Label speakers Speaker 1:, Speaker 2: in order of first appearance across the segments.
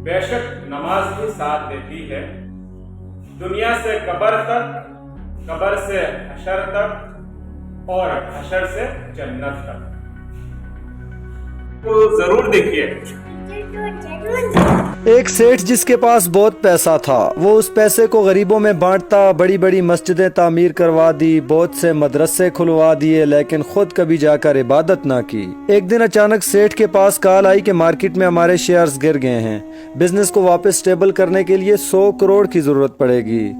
Speaker 1: بے شک نماز بھی ساتھ دیتی ہے، دنیا سے قبر تک، قبر سے حشر تک، اور حشر سے جنت تک۔ تو ضرور دیکھیے۔
Speaker 2: ایک سیٹھ جس کے پاس بہت پیسہ تھا، وہ اس پیسے کو غریبوں میں بانٹتا، بڑی بڑی مسجدیں تعمیر کروا دی، بہت سے مدرسے کھلوا دیے، لیکن خود کبھی جا کر عبادت نہ کی۔ ایک دن اچانک سیٹھ کے پاس کال آئی کہ مارکیٹ میں ہمارے شیئرز گر گئے ہیں، بزنس کو واپس سٹیبل کرنے کے لیے 100 کروڑ کی ضرورت پڑے گی۔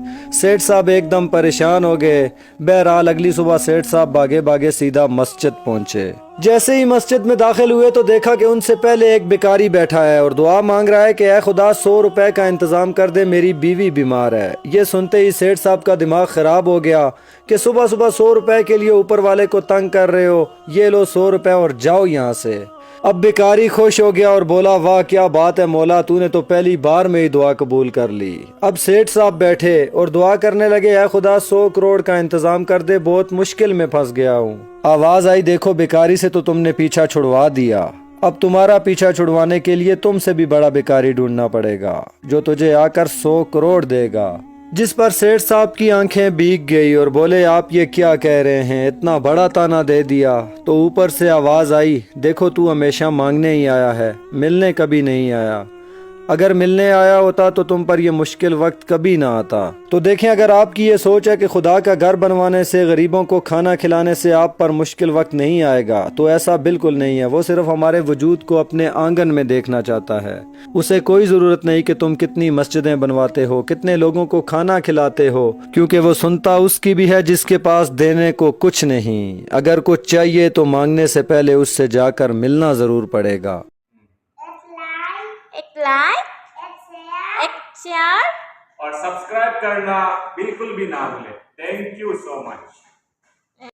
Speaker 2: سیٹھ صاحب ایک دم پریشان ہو گئے۔ بہرحال اگلی صبح سیٹھ صاحب بھاگے بھاگے سیدھا مسجد پہنچے۔ جیسے ہی مسجد میں داخل ہوئے تو دیکھا کہ ان سے پہلے ایک بیکاری بیٹھا ہے اور دعا مانگ رہا ہے کہ اے خدا 100 روپے کا انتظام کر دے، میری بیوی بیمار ہے۔ یہ سنتے ہی سیٹھ صاحب کا دماغ خراب ہو گیا کہ صبح صبح 100 روپے کے لیے اوپر والے کو تنگ کر رہے ہو، یہ لو 100 روپے اور جاؤ یہاں سے۔ اب بیکاری خوش ہو گیا اور بولا واہ کیا بات ہے مولا، تو نے تو پہلی بار میں ہی دعا قبول کر لی۔ اب سیٹھ صاحب بیٹھے اور دعا کرنے لگے، اے خدا 100 کروڑ کا انتظام کر دے، بہت مشکل میں پھنس گیا ہوں۔ آواز آئی دیکھو بیکاری سے تو تم نے پیچھا چھڑوا دیا، اب تمہارا پیچھا چھڑوانے کے لیے تم سے بھی بڑا بیکاری ڈھونڈنا پڑے گا جو تجھے آ کر 100 کروڑ دے گا۔ جس پر سیٹھ صاحب کی آنکھیں بھیگ گئی اور بولے آپ یہ کیا کہہ رہے ہیں، اتنا بڑا تانا دے دیا۔ تو اوپر سے آواز آئی دیکھو تو ہمیشہ مانگنے ہی آیا ہے، ملنے کبھی نہیں آیا، اگر ملنے آیا ہوتا تو تم پر یہ مشکل وقت کبھی نہ آتا۔ تو دیکھیں اگر آپ کی یہ سوچ ہے کہ خدا کا گھر بنوانے سے، غریبوں کو کھانا کھلانے سے آپ پر مشکل وقت نہیں آئے گا، تو ایسا بالکل نہیں ہے۔ وہ صرف ہمارے وجود کو اپنے آنگن میں دیکھنا چاہتا ہے۔ اسے کوئی ضرورت نہیں کہ تم کتنی مسجدیں بنواتے ہو، کتنے لوگوں کو کھانا کھلاتے ہو، کیونکہ وہ سنتا اس کی بھی ہے جس کے پاس دینے کو کچھ نہیں۔ اگر کچھ چاہیے تو مانگنے سے پہلے اس سے جا کر ملنا ضرور پڑے گا۔
Speaker 3: ایک لائک، ایک شیئر
Speaker 1: اور سبسکرائب کرنا بالکل بھی نہ بھولیں۔ Thank you so much.